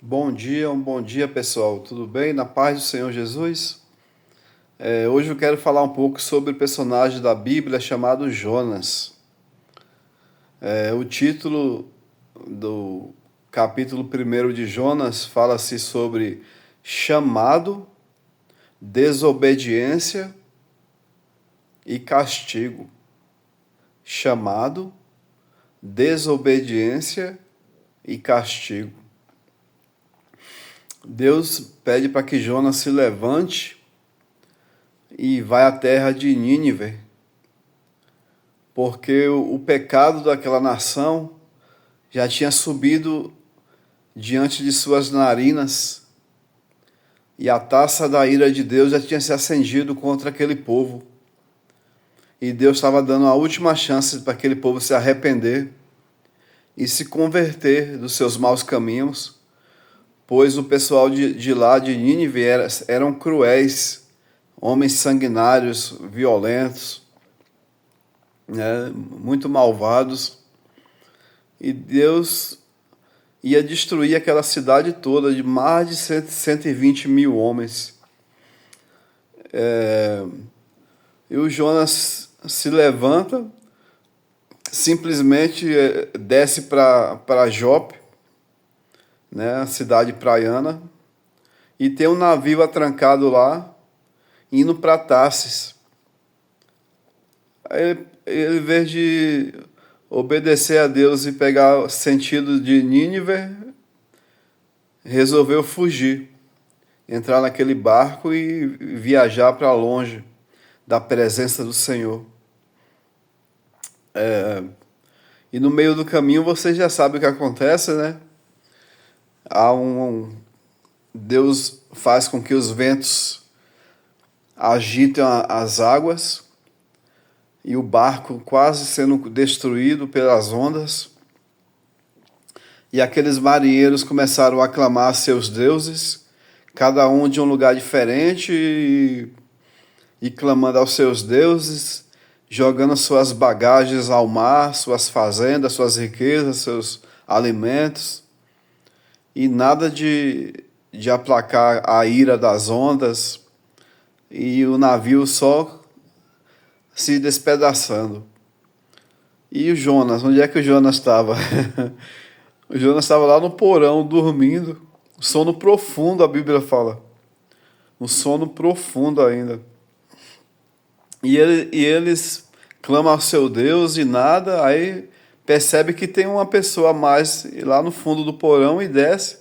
Um bom dia pessoal, tudo bem? Na paz do Senhor Jesus? Hoje eu quero falar um pouco sobre o personagem da Bíblia chamado Jonas. O título do capítulo 1 de Jonas fala-se sobre chamado, desobediência e castigo. Chamado, desobediência e castigo. Deus pede para que Jonas se levante e vá à terra de Nínive, porque o pecado daquela nação já tinha subido diante de suas narinas e a taça da ira de Deus já tinha se acendido contra aquele povo. E Deus estava dando a última chance para aquele povo se arrepender e se converter dos seus maus caminhos, pois o pessoal de lá, de Nínive, eram cruéis, homens sanguinários, violentos, né, muito malvados. E Deus ia destruir aquela cidade toda de mais de 120 mil homens. E o Jonas se levanta, simplesmente desce para Jope, né, a cidade praiana, e tem um navio atrancado lá, indo para Tarsis. Aí ele, em vez de obedecer a Deus e pegar o sentido de Nínive, resolveu fugir, entrar naquele barco e viajar para longe da presença do Senhor. E no meio do caminho você já sabe o que acontece, né? Deus faz com que os ventos agitem as águas e o barco quase sendo destruído pelas ondas. E aqueles marinheiros começaram a clamar a seus deuses, cada um de um lugar diferente, e clamando aos seus deuses, jogando suas bagagens ao mar, suas fazendas, suas riquezas, seus alimentos, e nada de aplacar a ira das ondas, e o navio só se despedaçando. E o Jonas, onde é que o Jonas estava? O Jonas estava lá no porão, dormindo, sono profundo, a Bíblia fala, um sono profundo ainda. E eles clamam ao seu Deus e nada, aí percebe que tem uma pessoa a mais lá no fundo do porão e desce,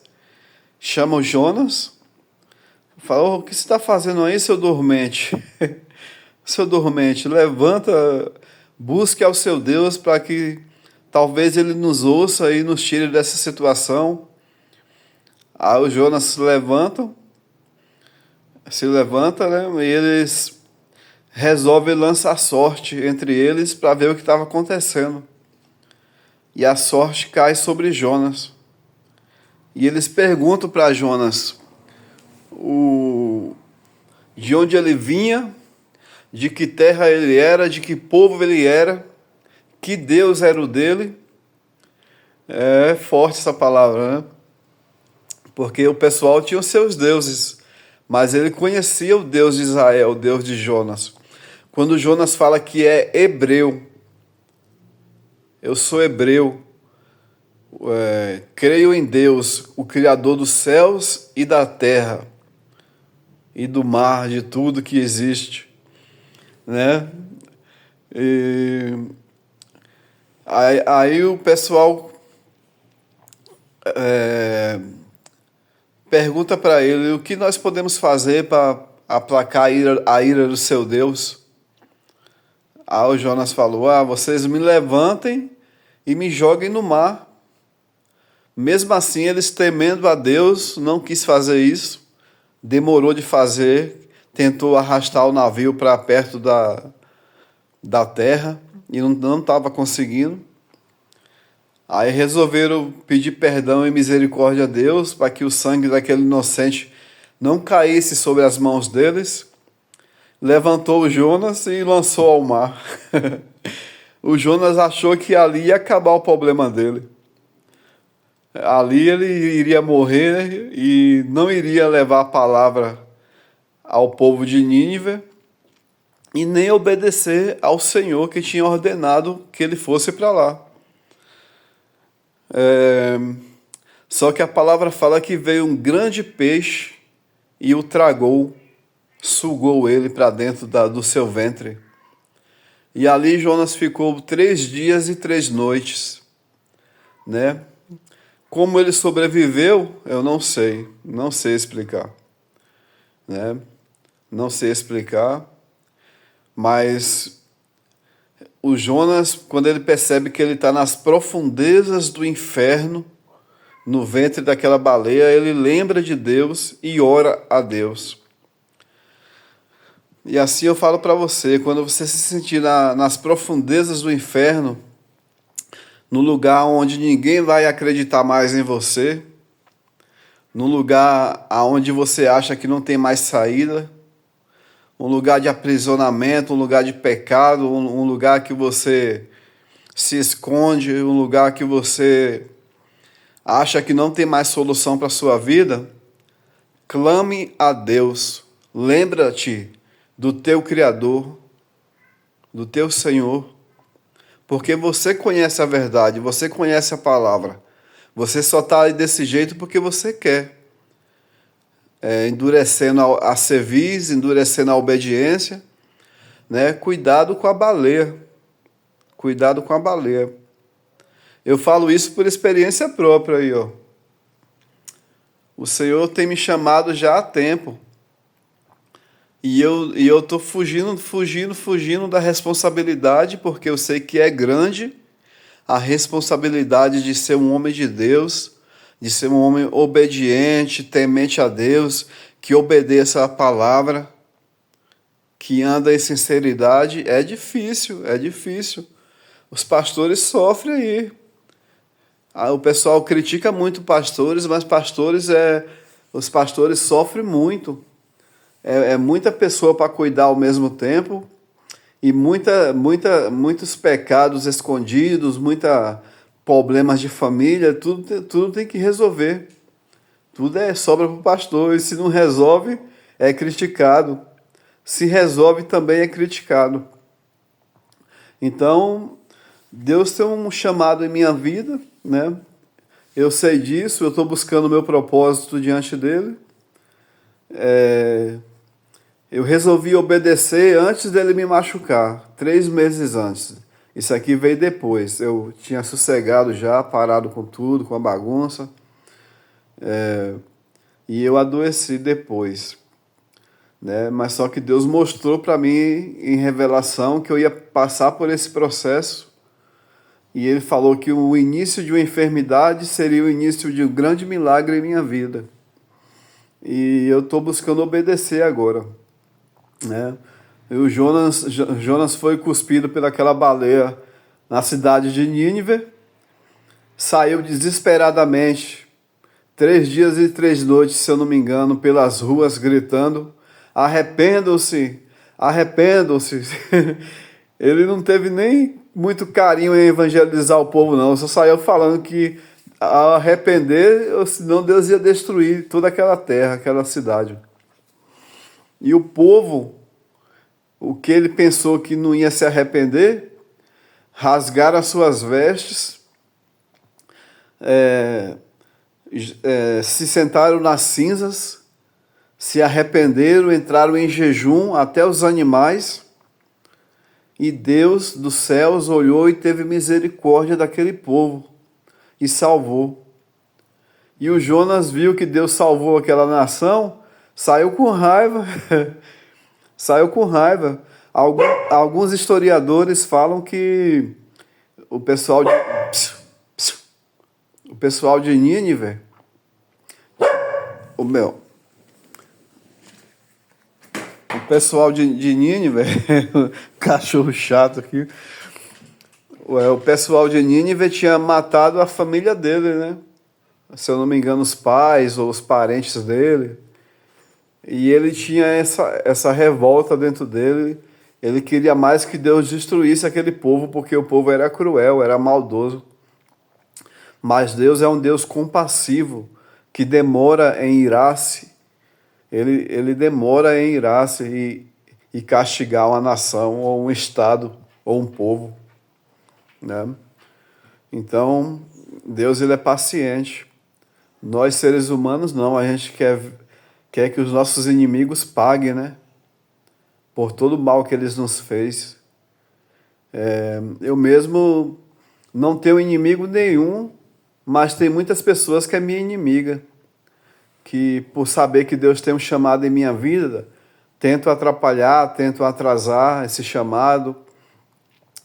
chama o Jonas, fala: o que você está fazendo aí, seu dormente? Seu dormente, levanta, busque ao seu Deus para que talvez ele nos ouça e nos tire dessa situação. Aí o Jonas se levanta, né? E eles resolvem lançar sorte entre eles para ver o que estava acontecendo. E a sorte cai sobre Jonas. E eles perguntam para Jonas de onde ele vinha, de que terra ele era, de que povo ele era, que Deus era o dele. É forte essa palavra, né? Porque o pessoal tinha os seus deuses, mas ele conhecia o Deus de Israel, o Deus de Jonas. Quando Jonas fala que é hebreu, eu sou hebreu, creio em Deus, o Criador dos céus e da terra, e do mar, de tudo que existe, né? Aí o pessoal pergunta para ele o que nós podemos fazer para aplacar a ira do seu Deus. Aí o Jonas falou: vocês me levantem e me joguem no mar. Mesmo assim, eles, temendo a Deus, não quis fazer isso, demorou de fazer, tentou arrastar o navio para perto da terra e não estava conseguindo. Aí resolveram pedir perdão e misericórdia a Deus para que o sangue daquele inocente não caísse sobre as mãos deles. Levantou o Jonas e lançou ao mar. O Jonas achou que ali ia acabar o problema dele. Ali ele iria morrer e não iria levar a palavra ao povo de Nínive e nem obedecer ao Senhor que tinha ordenado que ele fosse para lá. Só que a palavra fala que veio um grande peixe e o tragou, sugou ele para dentro do seu ventre. E ali Jonas ficou 3 dias e 3 noites, né? Como ele sobreviveu, eu não sei explicar, né? Não sei explicar, mas o Jonas, quando ele percebe que ele está nas profundezas do inferno, no ventre daquela baleia, ele lembra de Deus e ora a Deus. E assim eu falo para você, quando você se sentir nas profundezas do inferno, no lugar onde ninguém vai acreditar mais em você, no lugar onde você acha que não tem mais saída, um lugar de aprisionamento, um lugar de pecado, um lugar que você se esconde, um lugar que você acha que não tem mais solução para a sua vida, clame a Deus, lembra-te do teu Criador, do teu Senhor, porque você conhece a verdade, você conhece a palavra. Você só está desse jeito porque você quer. Endurecendo a cerviz, endurecendo a obediência. Né? Cuidado com a baleia. Cuidado com a baleia. Eu falo isso por experiência própria aí, ó. O Senhor tem me chamado já há tempo. E eu estou fugindo da responsabilidade, porque eu sei que é grande a responsabilidade de ser um homem de Deus, de ser um homem obediente, temente a Deus, que obedeça a palavra, que anda em sinceridade. É difícil. Os pastores sofrem aí. O pessoal critica muito pastores, mas os pastores sofrem muito. É muita pessoa para cuidar ao mesmo tempo e muitos pecados escondidos, muitos problemas de família, tudo tem que resolver. Tudo sobra para o pastor e se não resolve, é criticado. Se resolve, também é criticado. Então, Deus tem um chamado em minha vida, né? Eu sei disso, eu estou buscando o meu propósito diante dele. Eu resolvi obedecer antes dele me machucar, 3 meses antes. Isso aqui veio depois. Eu tinha sossegado já, parado com tudo, com a bagunça. E eu adoeci depois. Né? Mas só que Deus mostrou para mim em revelação que eu ia passar por esse processo. E ele falou que o início de uma enfermidade seria o início de um grande milagre em minha vida. E eu estou buscando obedecer agora. Né? E o Jonas foi cuspido pelaquela baleia na cidade de Nínive, saiu desesperadamente, 3 dias e 3 noites, se eu não me engano, pelas ruas gritando, arrependam-se, arrependam-se. Ele não teve nem muito carinho em evangelizar o povo, não, só saiu falando que ao arrepender, senão Deus ia destruir toda aquela terra, aquela cidade. E o povo, o que ele pensou que não ia se arrepender, rasgaram as suas vestes, se sentaram nas cinzas, se arrependeram, entraram em jejum, até os animais, e Deus dos céus olhou e teve misericórdia daquele povo e salvou. E o Jonas viu que Deus salvou aquela nação, saiu com raiva. Saiu com raiva. Alguns historiadores falam que o pessoal de Nínive, o pessoal de Nínive, cachorro chato aqui, o pessoal de Nínive tinha matado a família dele, né? Se eu não me engano, os pais ou os parentes dele. E ele tinha essa revolta dentro dele. Ele queria mais que Deus destruísse aquele povo, porque o povo era cruel, era maldoso. Mas Deus é um Deus compassivo, que demora em irar-se. Ele demora em irar-se e castigar uma nação, ou um estado, ou um povo, né? Então, Deus ele é paciente. Nós, seres humanos, não. A gente quer que os nossos inimigos paguem, né? Por todo o mal que eles nos fez. Eu mesmo não tenho inimigo nenhum, mas tem muitas pessoas que é minha inimiga, que por saber que Deus tem um chamado em minha vida, tento atrapalhar, tento atrasar esse chamado,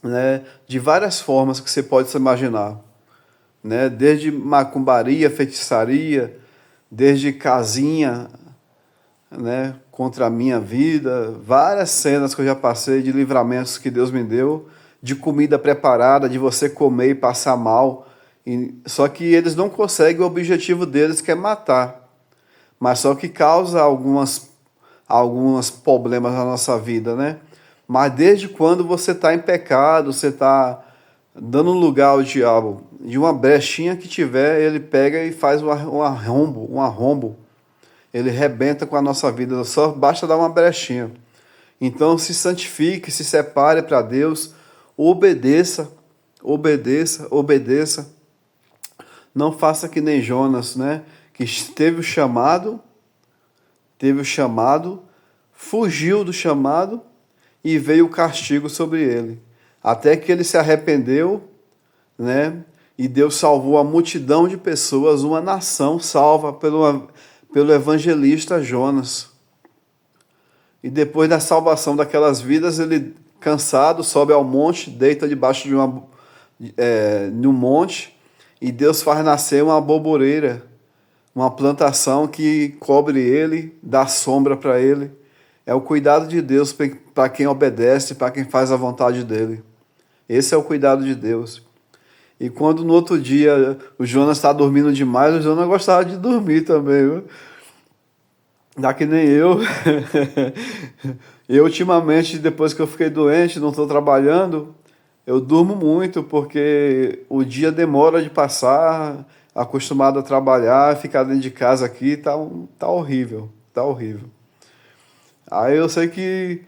né? De várias formas que você pode se imaginar, né? Desde macumbaria, feitiçaria, desde casinha, né, contra a minha vida, várias cenas que eu já passei de livramentos que Deus me deu, de comida preparada, de você comer e passar mal. Só que eles não conseguem o objetivo deles, que é matar. Mas só que causa alguns problemas na nossa vida, né? Mas desde quando você está em pecado, você está dando lugar ao diabo, de uma brechinha que tiver, ele pega e faz um arrombo. Ele rebenta com a nossa vida, só basta dar uma brechinha. Então se santifique, se separe para Deus, obedeça, obedeça, obedeça. Não faça que nem Jonas, né? Que teve o chamado, fugiu do chamado e veio o castigo sobre ele. Até que ele se arrependeu, né? E Deus salvou a multidão de pessoas, uma nação salva pelo evangelista Jonas. E depois da salvação daquelas vidas, ele, cansado, sobe ao monte, deita debaixo de um monte, e Deus faz nascer uma arvoreira, uma plantação que cobre ele, dá sombra para ele. É o cuidado de Deus para quem obedece, para quem faz a vontade dele. Esse é o cuidado de Deus. E quando no outro dia o Jonas está dormindo demais, o Jonas gostava de dormir também, viu? Não que nem eu. Eu, ultimamente, depois que eu fiquei doente, não estou trabalhando, eu durmo muito, porque o dia demora de passar, acostumado a trabalhar, ficar dentro de casa aqui, tá horrível, tá horrível. Aí eu sei que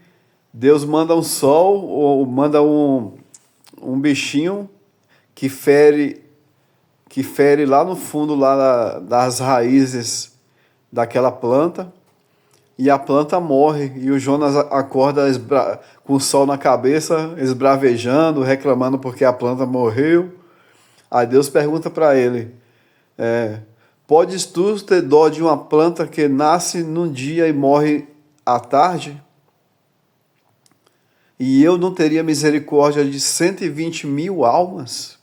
Deus manda um sol, ou manda um bichinho que fere lá no fundo, lá das raízes daquela planta, e a planta morre, e o Jonas acorda com o sol na cabeça, esbravejando, reclamando porque a planta morreu. Aí Deus pergunta para ele, podes tu ter dó de uma planta que nasce num dia e morre à tarde? E eu não teria misericórdia de 120 mil almas?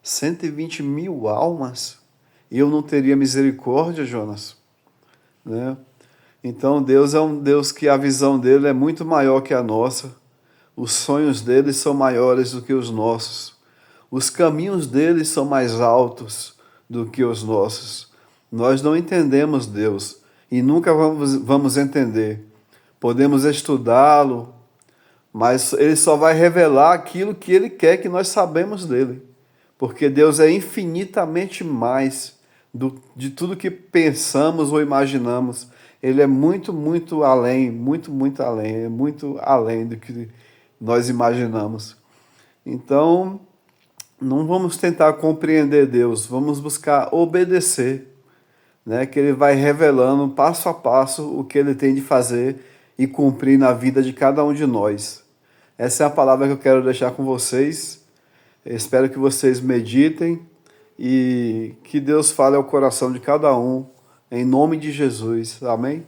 120 mil almas? E eu não teria misericórdia, Jonas? Né? Então Deus é um Deus que a visão dele é muito maior que a nossa. Os sonhos dele são maiores do que os nossos. Os caminhos dele são mais altos do que os nossos. Nós não entendemos Deus e nunca vamos entender. Podemos estudá-lo, mas ele só vai revelar aquilo que ele quer que nós sabemos dele. Porque Deus é infinitamente mais de tudo que pensamos ou imaginamos. Ele é muito, muito além, muito além, é muito além do que nós imaginamos. Então, não vamos tentar compreender Deus, vamos buscar obedecer, né? Que ele vai revelando passo a passo o que ele tem de fazer e cumprir na vida de cada um de nós. Essa é a palavra que eu quero deixar com vocês. Eu espero que vocês meditem e que Deus fale ao coração de cada um, em nome de Jesus. Amém?